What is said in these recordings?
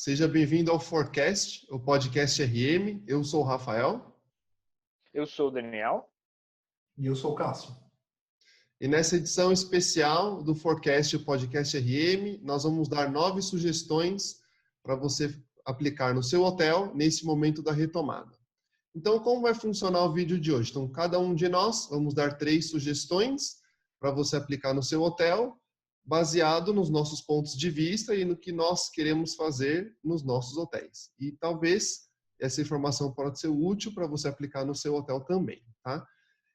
seja bem-vindo ao Forecast, o podcast RM. Eu sou o Rafael. Eu sou o Daniel. E eu sou o Cássio. E nessa edição especial do Forecast, o podcast RM, nós vamos dar 9 sugestões para você aplicar no seu hotel nesse momento da retomada. Então, como vai funcionar o vídeo de hoje? Então, cada um de nós vamos dar 3 sugestões para você aplicar no seu hotel, baseado nos nossos pontos de vista e no que nós queremos fazer nos nossos hotéis. E talvez essa informação pode ser útil para você aplicar no seu hotel também, tá?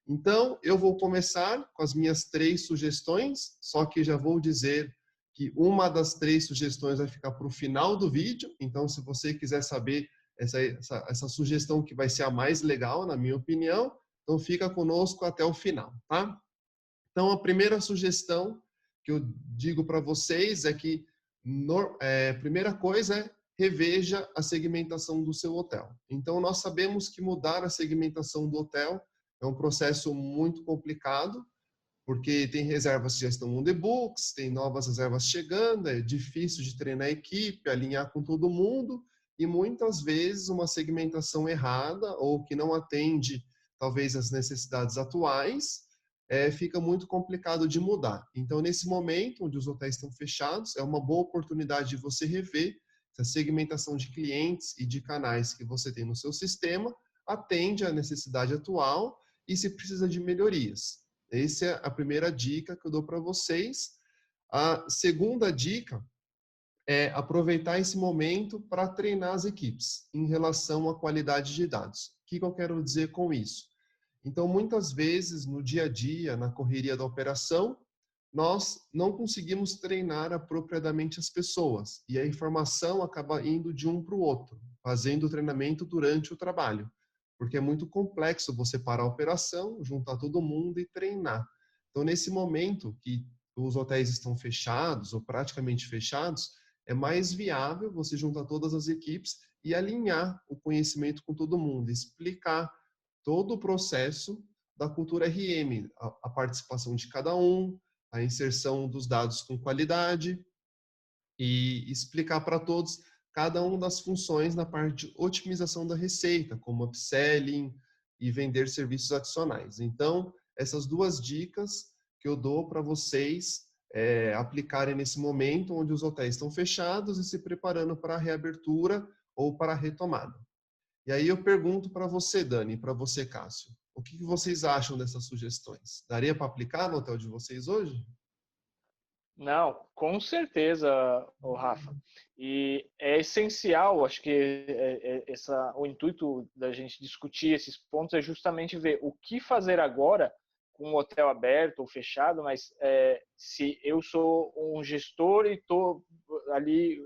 Então, eu vou começar com as minhas 3 sugestões, só que já vou dizer que uma das 3 sugestões vai ficar para o final do vídeo. Então, se você quiser saber essa sugestão que vai ser a mais legal, na minha opinião, então fica conosco até o final, tá? Então, a primeira sugestão que eu digo para vocês é que a primeira coisa é reveja a segmentação do seu hotel. Então, nós sabemos que mudar a segmentação do hotel é um processo muito complicado, porque tem reservas que já estão on the books, tem novas reservas chegando, é difícil de treinar a equipe, alinhar com todo mundo, e muitas vezes uma segmentação errada ou que não atende, talvez, as necessidades atuais, fica muito complicado de mudar. Então, nesse momento, onde os hotéis estão fechados, é uma boa oportunidade de você rever se a segmentação de clientes e de canais que você tem no seu sistema atende à necessidade atual e se precisa de melhorias. Essa é a primeira dica que eu dou para vocês. A segunda dica é aproveitar esse momento para treinar as equipes em relação à qualidade de dados. O que eu quero dizer com isso? Então, muitas vezes, no dia a dia, na correria da operação, nós não conseguimos treinar apropriadamente as pessoas e a informação acaba indo de um para o outro, fazendo o treinamento durante o trabalho, porque é muito complexo você parar a operação, juntar todo mundo e treinar. Então, nesse momento que os hotéis estão fechados ou praticamente fechados, é mais viável você juntar todas as equipes e alinhar o conhecimento com todo mundo, explicar todo o processo da cultura RM, a participação de cada um, a inserção dos dados com qualidade e explicar para todos cada uma das funções na parte de otimização da receita, como upselling e vender serviços adicionais. Então, essas 2 dicas que eu dou para vocês aplicarem nesse momento onde os hotéis estão fechados e se preparando para a reabertura ou para a retomada. E aí eu pergunto para você, Dani, e para você, Cássio, o que vocês acham dessas sugestões? Daria para aplicar no hotel de vocês hoje? Não, com certeza, Rafa. E é essencial, acho que o intuito da gente discutir esses pontos é justamente ver o que fazer agora com o hotel aberto ou fechado, mas se eu sou um gestor e estou ali,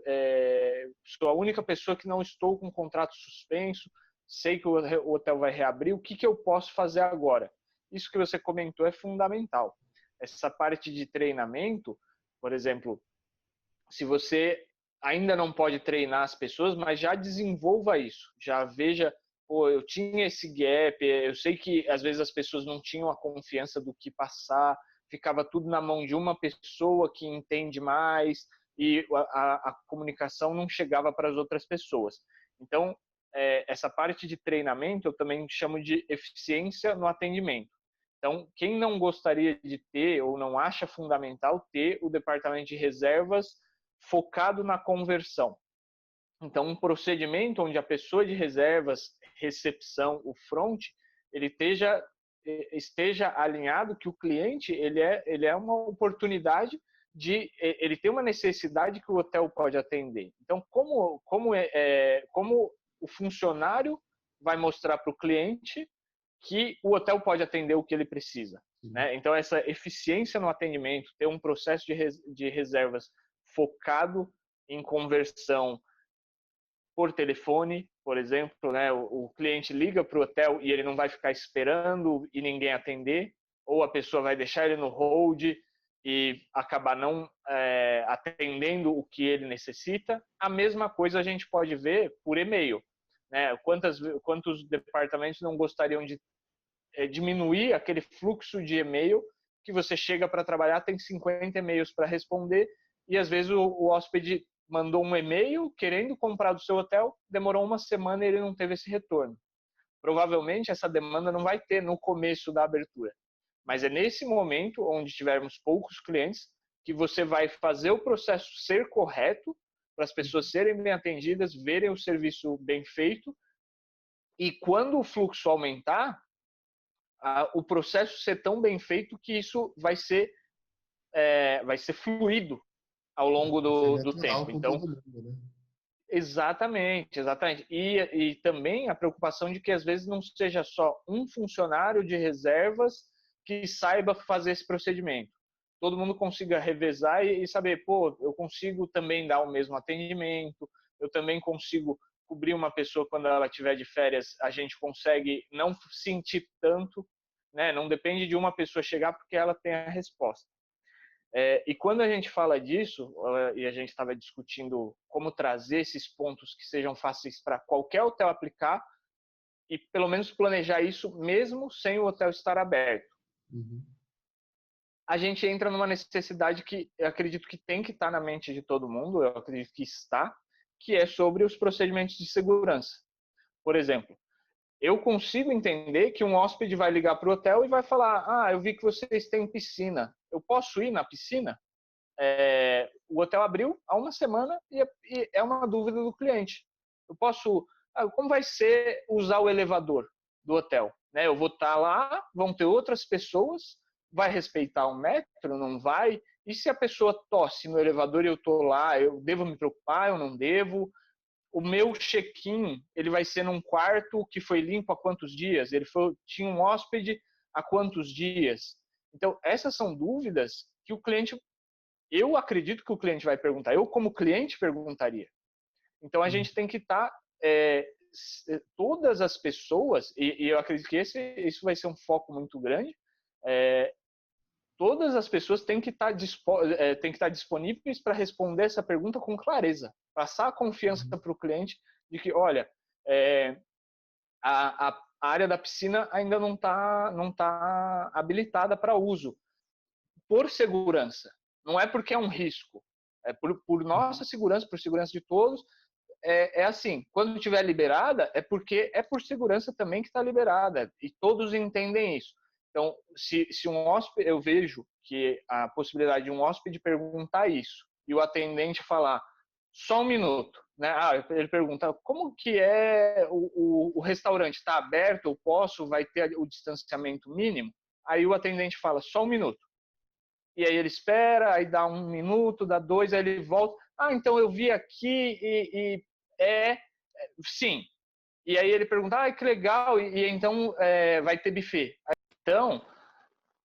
sou a única pessoa que não estou com o contrato suspenso, sei que o hotel vai reabrir, o que eu posso fazer agora? Isso que você comentou é fundamental. Essa parte de treinamento, por exemplo, se você ainda não pode treinar as pessoas, mas já desenvolva isso, já veja, pô, eu tinha esse gap, eu sei que às vezes as pessoas não tinham a confiança do que passar, ficava tudo na mão de uma pessoa que entende mais e a comunicação não chegava para as outras pessoas. Então, essa parte de treinamento eu também chamo de eficiência no atendimento. Então, quem não gostaria de ter ou não acha fundamental ter o departamento de reservas focado na conversão? Então, um procedimento onde a pessoa de reservas, recepção, o front, ele esteja alinhado que o cliente ele é uma oportunidade ele tem uma necessidade que o hotel pode atender. Então, como o funcionário vai mostrar para o cliente que o hotel pode atender o que ele precisa, né? Então, essa eficiência no atendimento, ter um processo de reservas focado em conversão por telefone, por exemplo, né? O cliente liga para o hotel e ele não vai ficar esperando e ninguém atender, ou a pessoa vai deixar ele no hold e acabar não atendendo o que ele necessita. A mesma coisa a gente pode ver por e-mail, né? Quantos departamentos não gostariam de diminuir aquele fluxo de e-mail que você chega para trabalhar, tem 50 e-mails para responder e às vezes o hóspede mandou um e-mail querendo comprar do seu hotel, demorou uma semana e ele não teve esse retorno. Provavelmente essa demanda não vai ter no começo da abertura, mas é nesse momento onde tivermos poucos clientes que você vai fazer o processo ser correto para as pessoas serem bem atendidas, verem o serviço bem feito, e quando o fluxo aumentar, o processo ser tão bem feito que isso vai ser fluido ao longo do tempo. Então, todo mundo, né? exatamente. E também a preocupação de que às vezes não seja só um funcionário de reservas que saiba fazer esse procedimento. Todo mundo consiga revezar e saber, pô, eu consigo também dar o mesmo atendimento, eu também consigo cobrir uma pessoa quando ela estiver de férias, a gente consegue não sentir tanto, né? Não depende de uma pessoa chegar porque ela tem a resposta. E quando a gente fala disso, e a gente estava discutindo como trazer esses pontos que sejam fáceis para qualquer hotel aplicar, e pelo menos planejar isso mesmo sem o hotel estar aberto. Uhum. A gente entra numa necessidade que eu acredito que tem que estar na mente de todo mundo, eu acredito que está, que é sobre os procedimentos de segurança. Por exemplo, eu consigo entender que um hóspede vai ligar para o hotel e vai falar: eu vi que vocês têm piscina, eu posso ir na piscina? O hotel abriu há uma semana e é uma dúvida do cliente. Eu posso... como vai ser usar o elevador do hotel? Né? Eu vou estar lá, vão ter outras pessoas, vai respeitar o metro, não vai? E se a pessoa tosse no elevador e eu estou lá, eu devo me preocupar, eu não devo? O meu check-in, ele vai ser num quarto que foi limpo há quantos dias? Tinha um hóspede há quantos dias? Então, essas são dúvidas que o cliente, eu acredito que o cliente vai perguntar, eu como cliente perguntaria. Então, a gente tem que estar, todas as pessoas, e eu acredito que isso vai ser um foco muito grande, todas as pessoas têm que estar disponíveis para responder essa pergunta com clareza, passar a confiança para o cliente de que, olha, a área da piscina ainda não tá habilitada para uso, por segurança. Não é porque é um risco, é por nossa segurança, por segurança de todos. É assim, quando estiver liberada, é porque é por segurança também que está liberada, e todos entendem isso. Então, se um hóspede, eu vejo que a possibilidade de um hóspede perguntar isso e o atendente falar, só um minuto, né? Ele pergunta, como que é o restaurante? Está aberto? Eu posso? Vai ter o distanciamento mínimo? Aí o atendente fala, só um minuto. E aí ele espera, aí dá um minuto, dá dois, aí ele volta. Então eu vi aqui e sim. E aí ele pergunta, que legal, e então vai ter buffet. Então,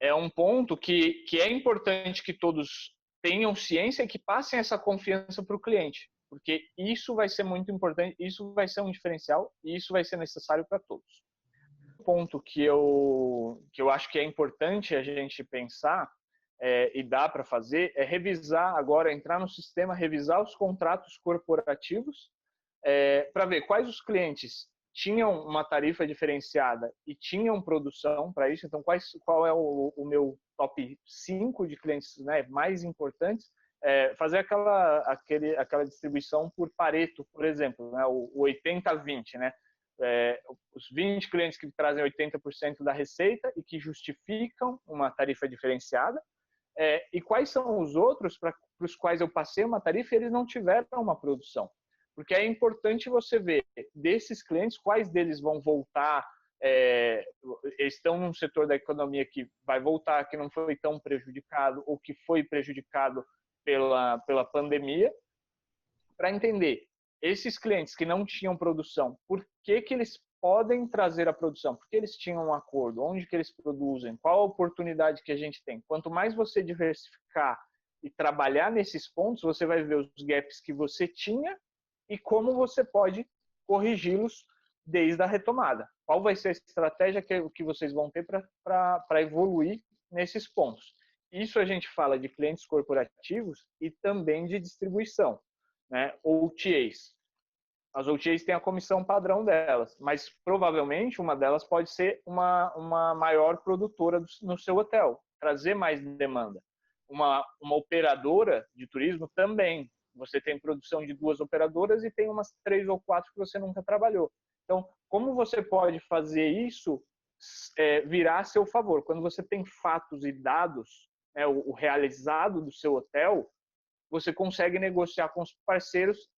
é um ponto que é importante que todos tenham ciência e que passem essa confiança para o cliente, porque isso vai ser muito importante, isso vai ser um diferencial e isso vai ser necessário para todos. Um ponto que eu acho que é importante a gente pensar e dá para fazer é revisar agora, entrar no sistema, revisar os contratos corporativos para ver quais os clientes tinham uma tarifa diferenciada e tinham produção para isso. Então, qual é o meu top 5 de clientes, né, mais importantes? Fazer aquela distribuição por Pareto, por exemplo, né, o 80-20, né? Os 20 clientes que trazem 80% da receita e que justificam uma tarifa diferenciada, e quais são os outros para os quais eu passei uma tarifa e eles não tiveram uma produção. Porque é importante você ver desses clientes quais deles vão voltar, estão num setor da economia que vai voltar, que não foi tão prejudicado ou que foi prejudicado pela pandemia, para entender esses clientes que não tinham produção, por que eles podem trazer a produção, porque eles tinham um acordo, onde que eles produzem, qual a oportunidade que a gente tem. Quanto mais você diversificar e trabalhar nesses pontos, você vai ver os gaps que você tinha e como você pode corrigi-los desde a retomada. Qual vai ser a estratégia que vocês vão ter para evoluir nesses pontos. Isso a gente fala de clientes corporativos e também de distribuição, né? OTAs. As OTAs têm a comissão padrão delas, mas provavelmente uma delas pode ser uma maior produtora no seu hotel, trazer mais demanda. Uma operadora de turismo também, você tem produção de 2 operadoras e tem umas 3 ou 4 que você nunca trabalhou. Então, como você pode fazer isso virar a seu favor? Quando você tem fatos e dados, né, o realizado do seu hotel, você consegue negociar com os parceiros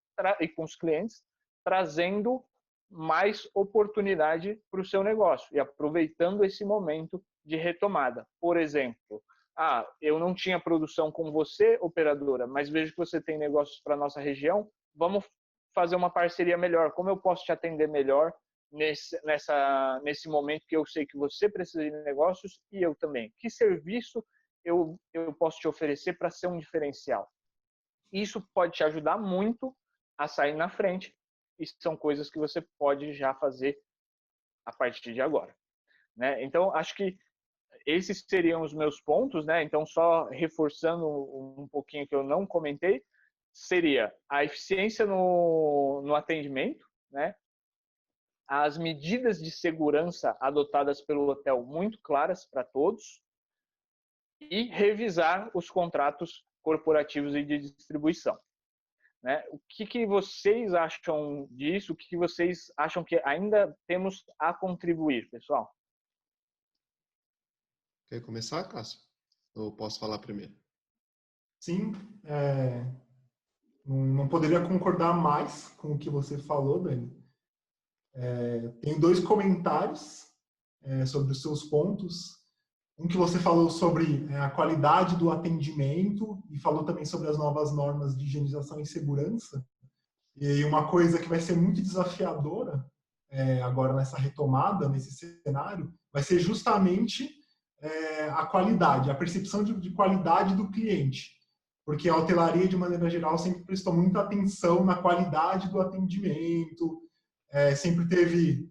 e com os clientes, trazendo mais oportunidade para o seu negócio e aproveitando esse momento de retomada. Por exemplo, eu não tinha produção com você, operadora, mas vejo que você tem negócios para a nossa região, vamos fazer uma parceria melhor. Como eu posso te atender melhor nesse momento que eu sei que você precisa de negócios e eu também? Que serviço eu posso te oferecer para ser um diferencial? Isso pode te ajudar muito a sair na frente e são coisas que você pode já fazer a partir de agora, né? Então, acho que esses seriam os meus pontos, né? Então, só reforçando um pouquinho que eu não comentei, seria a eficiência no atendimento, né? As medidas de segurança adotadas pelo hotel muito claras para todos e revisar os contratos corporativos e de distribuição, né? O que vocês acham disso? O que vocês acham que ainda temos a contribuir, pessoal? Quer começar, Cássio? Ou posso falar primeiro? Sim, não poderia concordar mais com o que você falou, Dani. Tenho 2 comentários sobre os seus pontos. Um que você falou sobre a qualidade do atendimento e falou também sobre as novas normas de higienização e segurança. E uma coisa que vai ser muito desafiadora agora nessa retomada, nesse cenário, vai ser justamente a qualidade, a percepção de qualidade do cliente. Porque a hotelaria, de maneira geral, sempre prestou muita atenção na qualidade do atendimento, sempre teve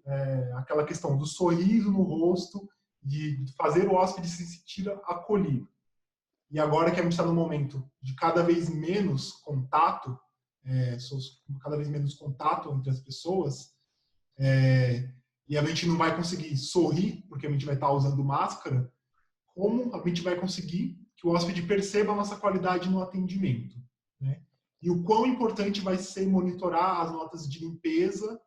aquela questão do sorriso no rosto, de fazer o hóspede se sentir acolhido. E agora que a gente está num momento de cada vez menos contato, cada vez menos contato entre as pessoas, e a gente não vai conseguir sorrir, porque a gente vai estar usando máscara, como a gente vai conseguir que o hóspede perceba a nossa qualidade no atendimento, né? E o quão importante vai ser monitorar as notas de limpeza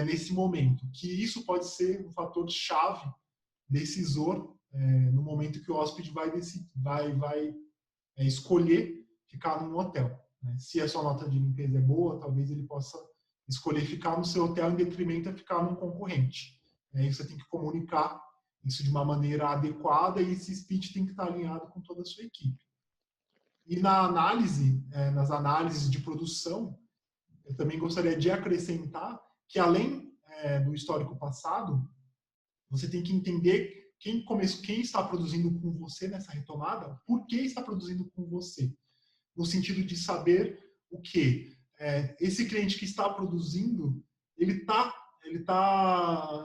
nesse momento, que isso pode ser um fator chave, decisor, no momento que o hóspede vai escolher ficar num hotel, né? Se a sua nota de limpeza é boa, talvez ele possa escolher ficar no seu hotel em detrimento a ficar num concorrente. Aí você tem que comunicar isso de uma maneira adequada e esse speech tem que estar alinhado com toda a sua equipe. E nas análises de produção, eu também gostaria de acrescentar que, além do histórico passado, você tem que entender quem está produzindo com você nessa retomada, por que está produzindo com você. No sentido de saber o que esse cliente que está produzindo, ele está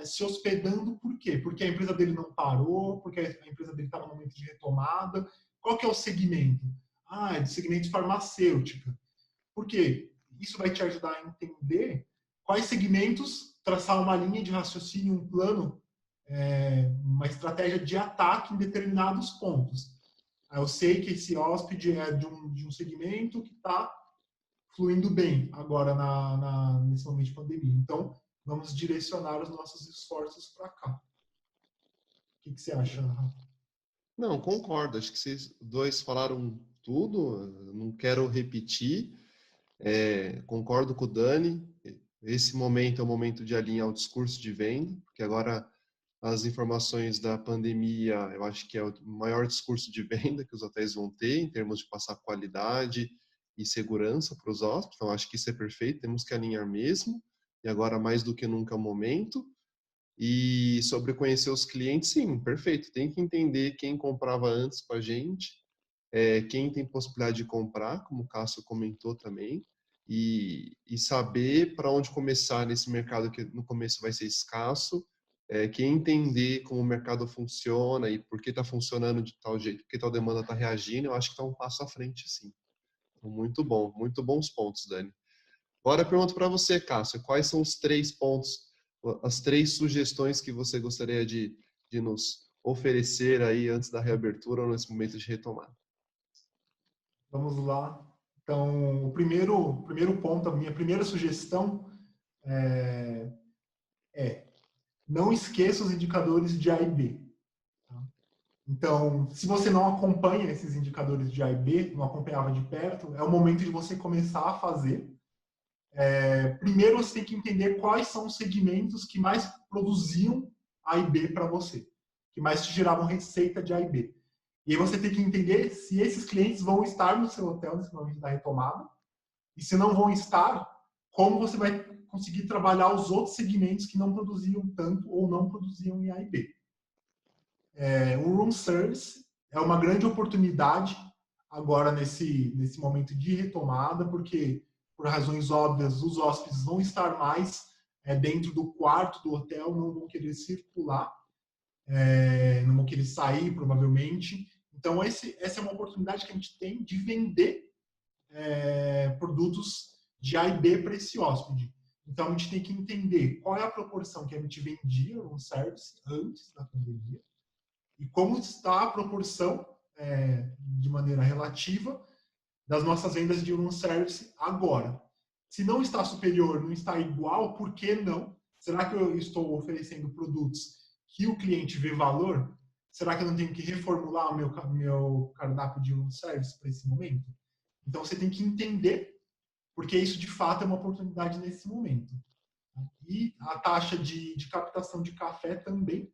se hospedando por quê? Porque a empresa dele não parou, porque a empresa dele está no momento de retomada. Qual que é o segmento? É de segmento farmacêutica. Por quê? Isso vai te ajudar a entender quais segmentos, traçar uma linha de raciocínio, um plano, uma estratégia de ataque em determinados pontos. Eu sei que esse hóspede é de um segmento que está fluindo bem agora nesse momento de pandemia. Então, vamos direcionar os nossos esforços para cá. O que você acha, Rafa? Não, concordo. Acho que vocês dois falaram tudo. Não quero repetir. Concordo com o Dani. Esse momento é o momento de alinhar o discurso de venda, porque agora as informações da pandemia, eu acho que é o maior discurso de venda que os hotéis vão ter, em termos de passar qualidade e segurança para os hóspedes. Então, acho que isso é perfeito, temos que alinhar mesmo, e agora mais do que nunca é o momento. E sobre conhecer os clientes, sim, perfeito. Tem que entender quem comprava antes com a gente, quem tem possibilidade de comprar, como o Cássio comentou também, e saber para onde começar nesse mercado que no começo vai ser escasso, que entender como o mercado funciona e por que está funcionando de tal jeito, por que tal demanda está reagindo, eu acho que está um passo à frente, sim. Então, muito bom, muito bons pontos, Dani. Agora eu pergunto para você, Cássio, quais são os 3 pontos, as 3 sugestões que você gostaria de nos oferecer aí antes da reabertura ou nesse momento de retomada? Vamos lá. Então, o primeiro ponto, a minha primeira sugestão não esqueça os indicadores de A e B. Tá? Então, se você não acompanha esses indicadores de A e B, não acompanhava de perto, é o momento de você começar a fazer. Primeiro, você tem que entender quais são os segmentos que mais produziam A e B para você, que mais te geravam receita de A e B. E aí você tem que entender se esses clientes vão estar no seu hotel nesse momento da retomada, e se não vão estar, como você vai conseguir trabalhar os outros segmentos que não produziam tanto ou não produziam em A e B. O room service é uma grande oportunidade agora nesse momento de retomada, porque, por razões óbvias, os hóspedes vão estar mais dentro do quarto do hotel, não vão querer circular, não vão querer sair, provavelmente. Então, essa é uma oportunidade que a gente tem de vender produtos de A e B para esse hóspede. Então, a gente tem que entender qual é a proporção que a gente vendia no service antes da pandemia e como está a proporção, de maneira relativa, das nossas vendas de room service agora. Se não está superior, não está igual, por que não? Será que eu estou oferecendo produtos que o cliente vê valor? Será que eu não tenho que reformular o meu cardápio de room service para esse momento? Então, você tem que entender, porque isso, de fato, é uma oportunidade nesse momento. E a taxa de captação de café também.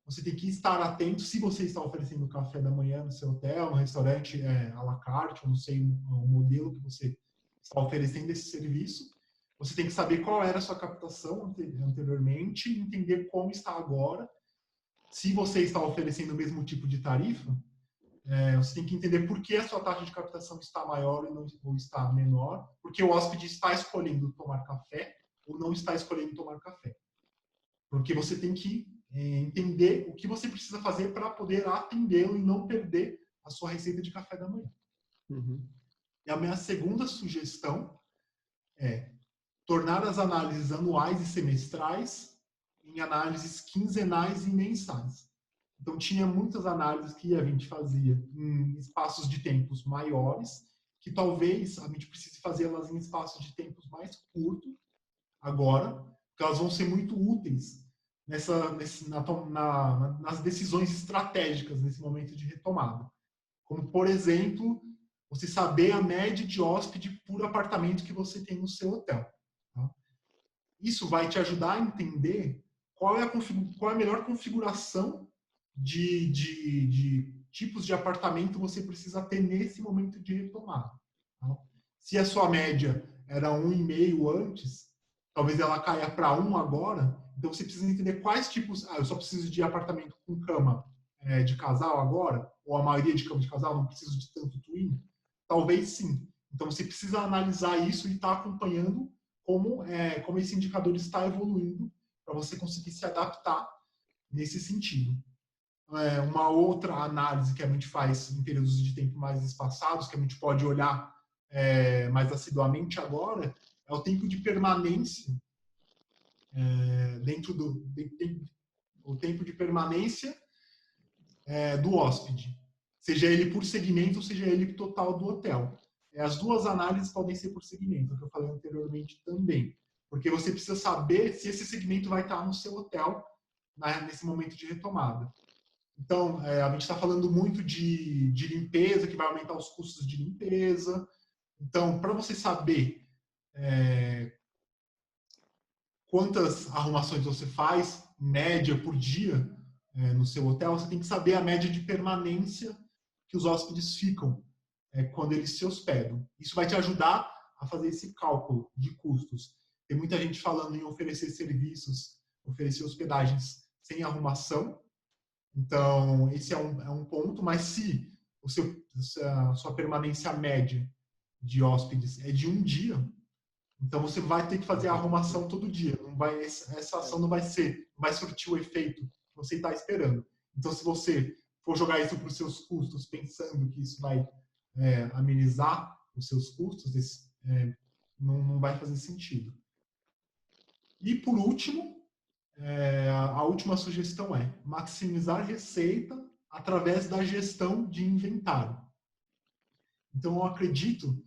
Você tem que estar atento se você está oferecendo café da manhã no seu hotel, no restaurante à la carte, eu não sei o modelo que você está oferecendo esse serviço. Você tem que saber qual era a sua captação anteriormente e entender como está agora. Se você está oferecendo o mesmo tipo de tarifa, você tem que entender por que a sua taxa de captação está maior ou está menor, porque o hóspede está escolhendo tomar café ou não está escolhendo tomar café. Porque você tem que entender o que você precisa fazer para poder atendê-lo e não perder a sua receita de café da manhã. Uhum. E a minha segunda sugestão é tornar as análises anuais e semestrais em análises quinzenais e mensais. Então, tinha muitas análises que a gente fazia em espaços de tempos maiores, que talvez a gente precise fazê-las em espaços de tempos mais curtos agora, porque elas vão ser muito úteis nas decisões estratégicas nesse momento de retomada. Como, por exemplo, você saber a média de hóspede por apartamento que você tem no seu hotel. Tá? Isso vai te ajudar a entender qual é a melhor configuração de tipos de apartamento você precisa ter nesse momento de retomada. Tá? Se a sua média era 1,5 antes, talvez ela caia para 1 agora, então você precisa entender quais tipos. Eu só preciso de apartamento com cama de casal agora, ou a maioria de cama de casal, não preciso de tanto twin? Talvez sim. Então você precisa analisar isso e estar acompanhando como esse indicador está evoluindo para você conseguir se adaptar nesse sentido. Uma outra análise que a gente faz em períodos de tempo mais espaçados, que a gente pode olhar mais assiduamente agora, é o tempo de permanência o tempo de permanência do hóspede, seja ele por segmento ou seja ele total do hotel. As duas análises podem ser por segmento, que eu falei anteriormente também, porque você precisa saber se esse segmento vai estar no seu hotel nesse momento de retomada. Então, a gente está falando muito de limpeza, que vai aumentar os custos de limpeza. Então, para você saber quantas arrumações você faz, em média, por dia, no seu hotel, você tem que saber a média de permanência que os hóspedes ficam quando eles se hospedam. Isso vai te ajudar a fazer esse cálculo de custos. Tem muita gente falando em oferecer serviços, oferecer hospedagens sem arrumação. Então, esse é um ponto, mas se a sua permanência média de hóspedes é de 1 dia, então você vai ter que fazer a arrumação todo dia. Essa ação não vai surtir o efeito que você está esperando. Então, se você for jogar isso para os seus custos, pensando que isso vai amenizar os seus custos, não vai fazer sentido. E, por último, a última sugestão é maximizar receita através da gestão de inventário. Então, eu acredito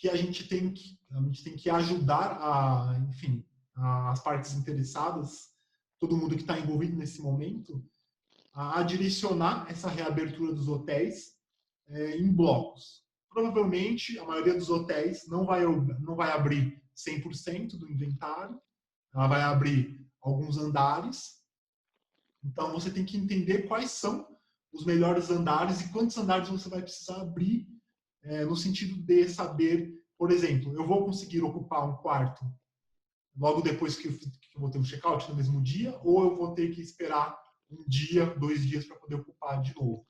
que a gente tem que ajudar enfim, as partes interessadas, todo mundo que está envolvido nesse momento, a direcionar essa reabertura dos hotéis em blocos. Provavelmente, a maioria dos hotéis não vai abrir 100% do inventário, ela vai abrir alguns andares. Então, você tem que entender quais são os melhores andares e quantos andares você vai precisar abrir, no sentido de saber, por exemplo, eu vou conseguir ocupar um quarto logo depois que eu vou ter um check-out no mesmo dia, ou eu vou ter que esperar um dia, 2 dias para poder ocupar de novo.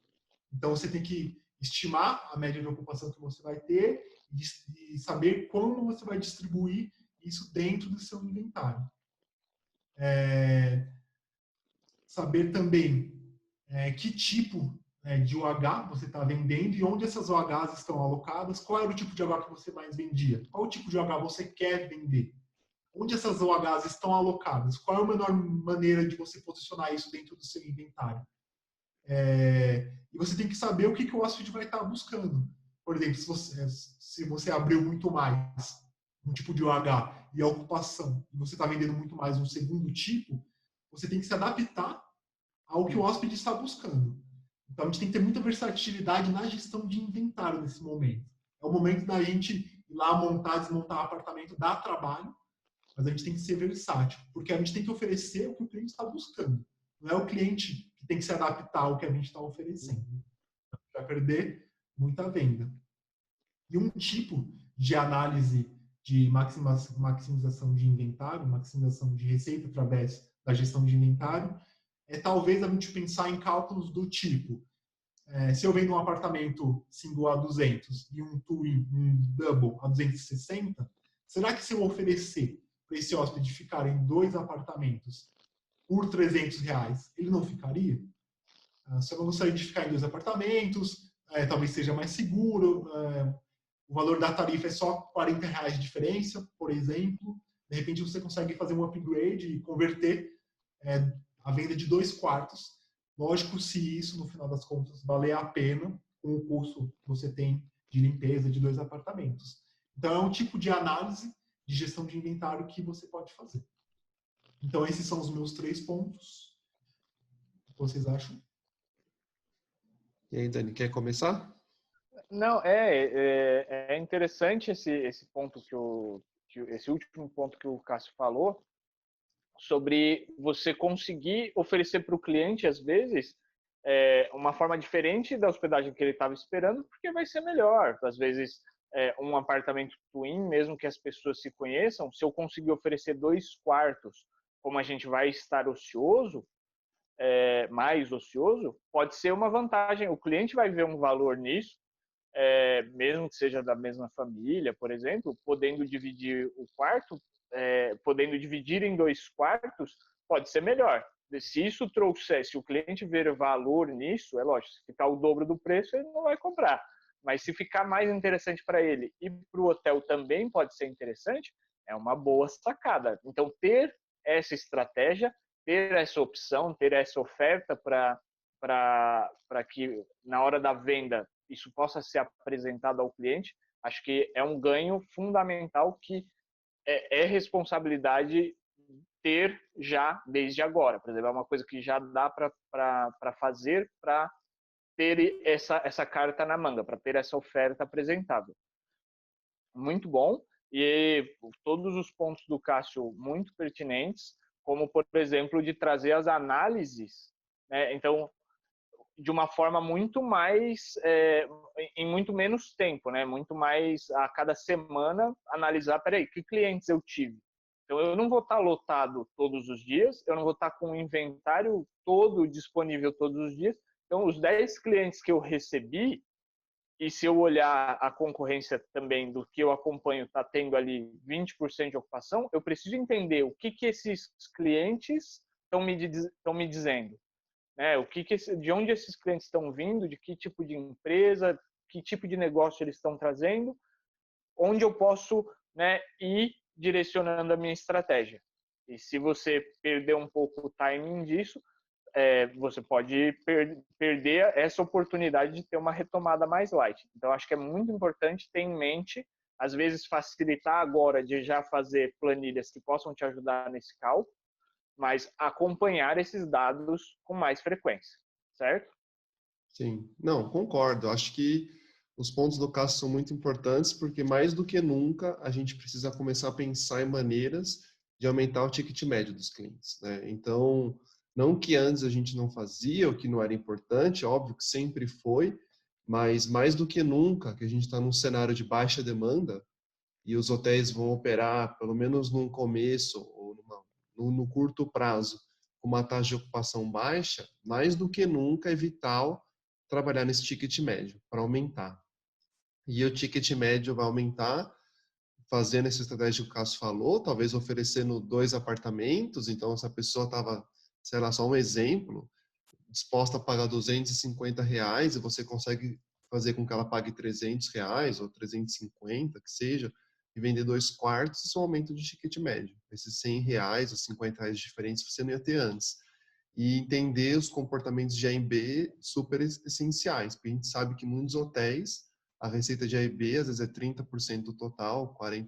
Então, você tem que estimar a média de ocupação que você vai ter e saber como você vai distribuir isso dentro do seu inventário. Saber também que tipo de OH você está vendendo e onde essas OHs estão alocadas, qual era o tipo de OH que você mais vendia, qual tipo de OH você quer vender, onde essas OHs estão alocadas, qual é a melhor maneira de você posicionar isso dentro do seu inventário. E você tem que saber o que o hóspede vai estar buscando. Por exemplo, se você abriu muito mais um tipo de OH e a ocupação, e você está vendendo muito mais um segundo tipo, você tem que se adaptar ao que o hóspede está buscando. Então, a gente tem que ter muita versatilidade na gestão de inventário nesse momento. É o momento da gente ir lá montar, desmontar apartamento, dá trabalho, mas a gente tem que ser versátil, porque a gente tem que oferecer o que o cliente está buscando. Não é o cliente que tem que se adaptar ao que a gente está oferecendo. Vai perder muita venda. E um tipo de análise de maximização de inventário, maximização de receita através da gestão de inventário, talvez a gente pensar em cálculos do tipo, se eu vendo um apartamento single a 200 e um twin, um double a 260, será que se eu oferecer para esse hóspede ficar em 2 apartamentos por R$300, ele não ficaria? Se eu não gostaria de ficar em 2 apartamentos, talvez seja mais seguro, o valor da tarifa é só R$40 de diferença, por exemplo. De repente você consegue fazer um upgrade e converter a venda de 2 quartos. Lógico, se isso, no final das contas, valer a pena com o custo que você tem de limpeza de 2 apartamentos. Então, é um tipo de análise de gestão de inventário que você pode fazer. Então, esses são os meus 3 pontos. O que vocês acham? E aí, Dani, quer começar? Não, é interessante esse ponto esse último ponto que o Cássio falou, sobre você conseguir oferecer para o cliente, às vezes, uma forma diferente da hospedagem que ele estava esperando, porque vai ser melhor. Às vezes, um apartamento twin, mesmo que as pessoas se conheçam, se eu conseguir oferecer 2 quartos, como a gente vai estar ocioso, mais ocioso, pode ser uma vantagem. O cliente vai ver um valor nisso, mesmo que seja da mesma família, por exemplo, podendo dividir o quarto, podendo dividir em 2 quartos, pode ser melhor. Se isso trouxer, se o cliente ver valor nisso, é lógico, se ficar o dobro do preço, ele não vai comprar. Mas se ficar mais interessante para ele e para o hotel também pode ser interessante, é uma boa sacada. Então, ter essa estratégia, ter essa opção, ter essa oferta para que na hora da venda isso possa ser apresentado ao cliente, acho que é um ganho fundamental que é responsabilidade ter já desde agora. Por exemplo, é uma coisa que já dá para fazer para ter essa carta na manga, para ter essa oferta apresentável. Muito bom. E todos os pontos do Cássio muito pertinentes, como, por exemplo, de trazer as análises, né? Então, de uma forma muito mais, em muito menos tempo, né? Muito mais a cada semana analisar, peraí, que clientes eu tive? Então, eu não vou estar lotado todos os dias, eu não vou estar com o inventário todo disponível todos os dias. Então, os 10 clientes que eu recebi, e se eu olhar a concorrência também do que eu acompanho, está tendo ali 20% de ocupação, eu preciso entender o que esses clientes estão me dizendo. De onde esses clientes estão vindo, de que tipo de empresa, que tipo de negócio eles estão trazendo, onde eu posso, né, ir direcionando a minha estratégia. E se você perder um pouco o timing disso, você pode perder essa oportunidade de ter uma retomada mais light. Então, acho que é muito importante ter em mente às vezes facilitar agora de já fazer planilhas que possam te ajudar nesse cálculo, mas acompanhar esses dados com mais frequência, certo? Sim, não, concordo. Acho que os pontos do Cássio são muito importantes porque mais do que nunca a gente precisa começar a pensar em maneiras de aumentar o ticket médio dos clientes, né? Então, não que antes a gente não fazia, ou que não era importante, óbvio que sempre foi, mas mais do que nunca que a gente está num cenário de baixa demanda e os hotéis vão operar, pelo menos no começo ou no curto prazo, com uma taxa de ocupação baixa, mais do que nunca é vital trabalhar nesse ticket médio para aumentar. E o ticket médio vai aumentar fazendo essa estratégia que o Cássio falou, talvez oferecendo 2 apartamentos, então essa pessoa estava, sei lá, só um exemplo, disposta a pagar R$ 250 e você consegue fazer com que ela pague R$ 300 ou 350, que seja, e vender 2 quartos, isso é um aumento de ticket médio. Esses R$ 100 ou R$ 50 diferentes você não ia ter antes. E entender os comportamentos de A e B super essenciais, porque a gente sabe que muitos hotéis, a receita de A e B às vezes é 30% do total, 40%,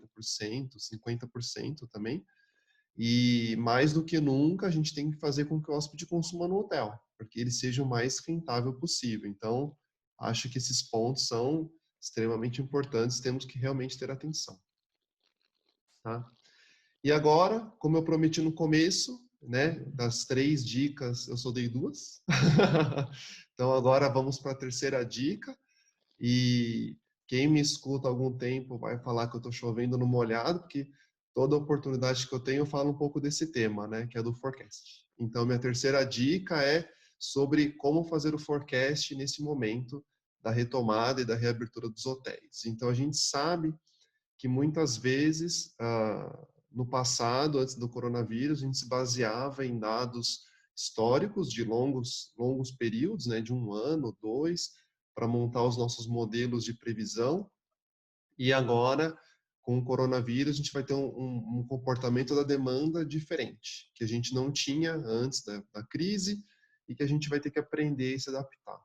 50% também, e mais do que nunca, a gente tem que fazer com que o hóspede consuma no hotel, porque ele seja o mais rentável possível. Então, acho que esses pontos são extremamente importantes, temos que realmente ter atenção. Tá? E agora, como eu prometi no começo, né, das 3 dicas, eu só dei 2. Então, agora vamos para a terceira dica. E quem me escuta há algum tempo vai falar que eu estou chovendo no molhado, porque toda oportunidade que eu tenho eu falo um pouco desse tema, né, que é do forecast. Então, minha terceira dica é sobre como fazer o forecast nesse momento da retomada e da reabertura dos hotéis. Então, a gente sabe que muitas vezes, no passado, antes do coronavírus, a gente se baseava em dados históricos de longos períodos, né, de 1 ano, 2, para montar os nossos modelos de previsão. E agora, com o coronavírus, a gente vai ter um comportamento da demanda diferente, que a gente não tinha antes da crise e que a gente vai ter que aprender e se adaptar.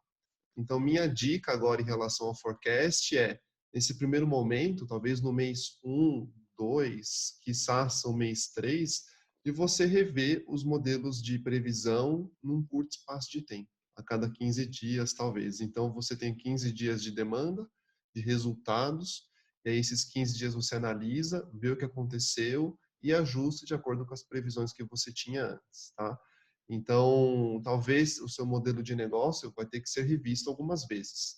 Então, minha dica agora em relação ao forecast é, nesse primeiro momento, talvez no mês 1, 2, quiçá no mês 3, de você rever os modelos de previsão num curto espaço de tempo, a cada 15 dias, talvez. Então, você tem 15 dias de demanda, de resultados, e aí esses 15 dias você analisa, vê o que aconteceu e ajusta de acordo com as previsões que você tinha antes, tá? Então, talvez o seu modelo de negócio vai ter que ser revisto algumas vezes.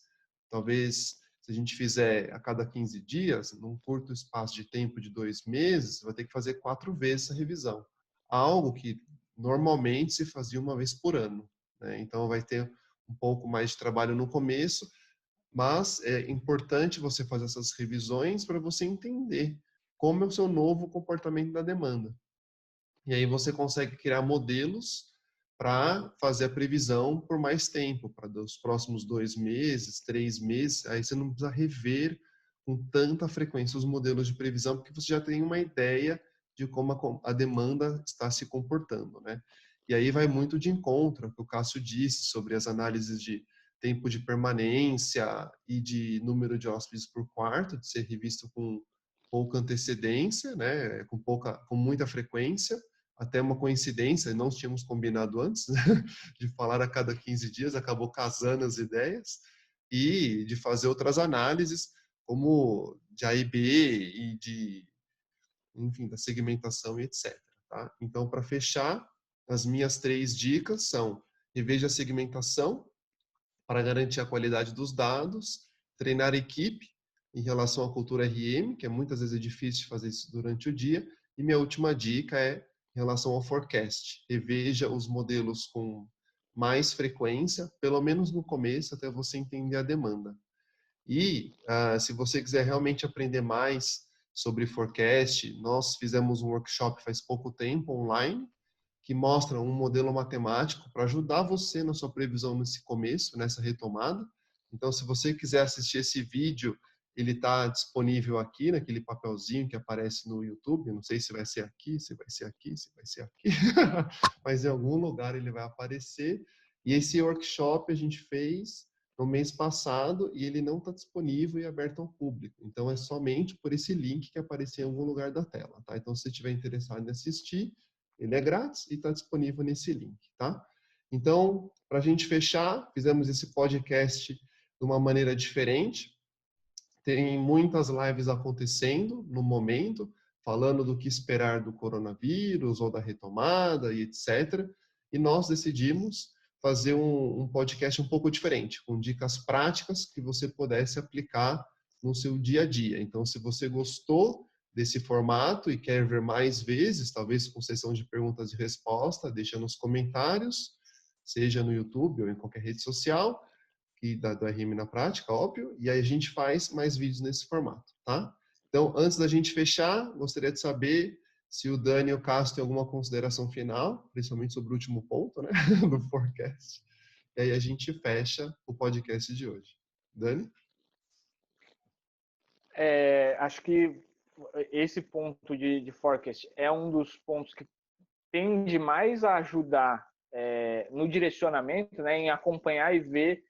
Talvez, se a gente fizer a cada 15 dias, num curto espaço de tempo de 2 meses, vai ter que fazer 4 vezes a revisão. Algo que normalmente se fazia uma vez por ano, né? Então, vai ter um pouco mais de trabalho no começo, mas é importante você fazer essas revisões para você entender como é o seu novo comportamento da demanda. E aí você consegue criar modelos para fazer a previsão por mais tempo, para os próximos 2 meses, 3 meses. Aí você não precisa rever com tanta frequência os modelos de previsão, porque você já tem uma ideia de como a demanda está se comportando, né? E aí vai muito de encontro ao que o Cássio disse sobre as análises de tempo de permanência e de número de hóspedes por quarto, de ser revisto com pouca antecedência, né? Com muita frequência, até uma coincidência, não tínhamos combinado antes, né? De falar a cada 15 dias, acabou casando as ideias, e de fazer outras análises, como de A e B e enfim, da segmentação e etc. Tá? Então, para fechar, as minhas 3 dicas são: reveja a segmentação para garantir a qualidade dos dados, treinar a equipe em relação à cultura RM, que muitas vezes é difícil de fazer isso durante o dia, e minha última dica é em relação ao forecast. Reveja os modelos com mais frequência, pelo menos no começo, até você entender a demanda. E se você quiser realmente aprender mais sobre forecast, nós fizemos um workshop faz pouco tempo online, que mostra um modelo matemático para ajudar você na sua previsão nesse começo, nessa retomada. Então, se você quiser assistir esse vídeo, ele está disponível aqui, naquele papelzinho que aparece no YouTube. Não sei se vai ser aqui, se vai ser aqui, se vai ser aqui, mas em algum lugar ele vai aparecer. E esse workshop a gente fez no mês passado e ele não está disponível e aberto ao público. Então, é somente por esse link que apareceu em algum lugar da tela, tá? Então, se você estiver interessado em assistir, ele é grátis e está disponível nesse link, tá? Então, para a gente fechar, fizemos esse podcast de uma maneira diferente. Tem muitas lives acontecendo no momento, falando do que esperar do coronavírus ou da retomada e etc. E nós decidimos fazer um podcast um pouco diferente, com dicas práticas que você pudesse aplicar no seu dia a dia. Então, se você gostou desse formato e quer ver mais vezes, talvez com sessão de perguntas e respostas, deixa nos comentários, seja no YouTube ou em qualquer rede social, e do RM na prática, óbvio, e aí a gente faz mais vídeos nesse formato, tá? Então, antes da gente fechar, gostaria de saber se o Dani e o Cássio têm alguma consideração final, principalmente sobre o último ponto, né, do forecast. E aí a gente fecha o podcast de hoje. Dani? Acho que esse ponto de forecast é um dos pontos que tende mais a ajudar no direcionamento, né, em acompanhar e ver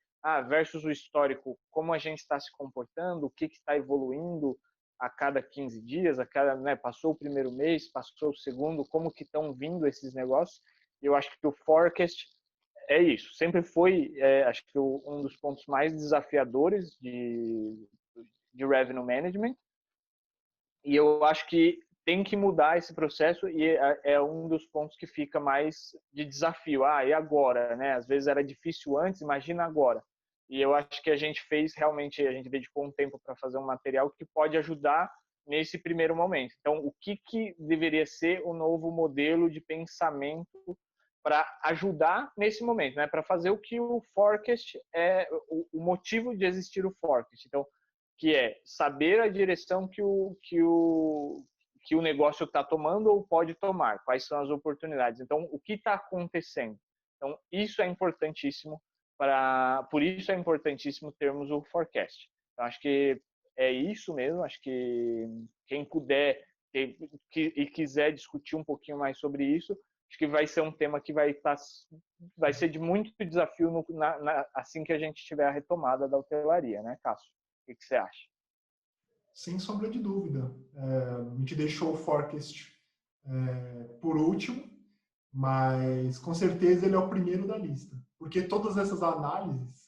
versus o histórico, como a gente está se comportando, o que está evoluindo a cada 15 dias, né, passou o primeiro mês, passou o segundo, como que estão vindo esses negócios. Eu acho que o forecast é isso, sempre foi, acho que um dos pontos mais desafiadores de revenue management, e eu acho que tem que mudar esse processo e é um dos pontos que fica mais de desafio. E agora, né? Às vezes era difícil antes, imagina agora. E eu acho que a gente dedicou um tempo para fazer um material que pode ajudar nesse primeiro momento. Então, o que deveria ser o novo modelo de pensamento para ajudar nesse momento, né? Para fazer o que o forecast o motivo de existir o forecast. Então, que é saber a direção que o negócio está tomando ou pode tomar, quais são as oportunidades. Então, o que está acontecendo? Então, isso é importantíssimo, por isso é importantíssimo termos o forecast. Então, acho que é isso mesmo, acho que quem puder e quiser discutir um pouquinho mais sobre isso, acho que vai ser um tema que vai ser de muito desafio assim que a gente tiver a retomada da hotelaria, né, Cássio? O que você acha? Sem sombra de dúvida. A gente deixou o forecast por último, mas com certeza ele é o primeiro da lista. Porque todas essas análises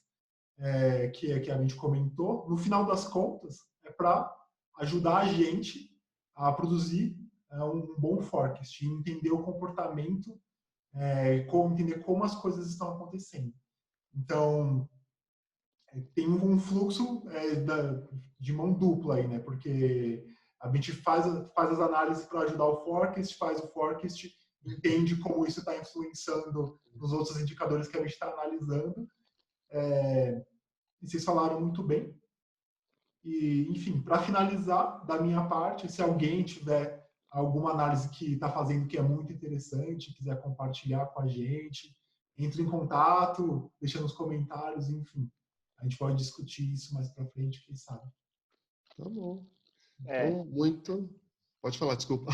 que a gente comentou, no final das contas, é para ajudar a gente a produzir um bom forecast, e entender o comportamento, entender como as coisas estão acontecendo. Então, tem um fluxo de mão dupla aí, né? Porque a gente faz as análises para ajudar o forecast, faz o forecast, entende como isso está influenciando nos outros indicadores que a gente está analisando. E vocês falaram muito bem. E, enfim, para finalizar, da minha parte, se alguém tiver alguma análise que está fazendo que é muito interessante, quiser compartilhar com a gente, entre em contato, deixa nos comentários, enfim. A gente pode discutir isso mais para frente, quem sabe. Tá bom. Então, muito... Pode falar, desculpa.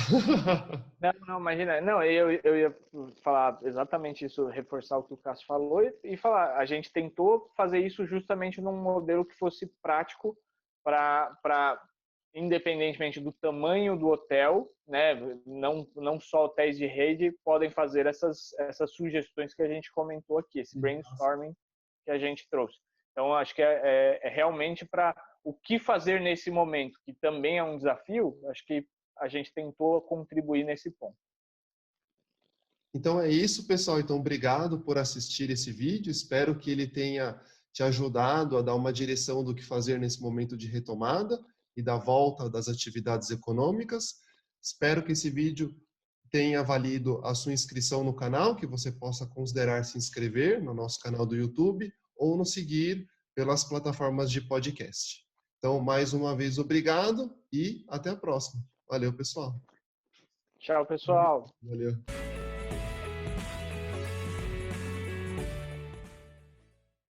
Não, imagina. Não, eu ia falar exatamente isso, reforçar o que o Cássio falou e falar, a gente tentou fazer isso justamente num modelo que fosse prático para independentemente do tamanho do hotel, né, não só hotéis de rede podem fazer essas sugestões que a gente comentou aqui, esse brainstorming que a gente trouxe. Então, acho que é realmente para o que fazer nesse momento, que também é um desafio, acho que a gente tentou contribuir nesse ponto. Então é isso, pessoal. Então, obrigado por assistir esse vídeo. Espero que ele tenha te ajudado a dar uma direção do que fazer nesse momento de retomada e da volta das atividades econômicas. Espero que esse vídeo tenha valido a sua inscrição no canal, que você possa considerar se inscrever no nosso canal do YouTube ou nos seguir pelas plataformas de podcast. Então, mais uma vez, obrigado e até a próxima. Valeu, pessoal. Tchau, pessoal. Valeu.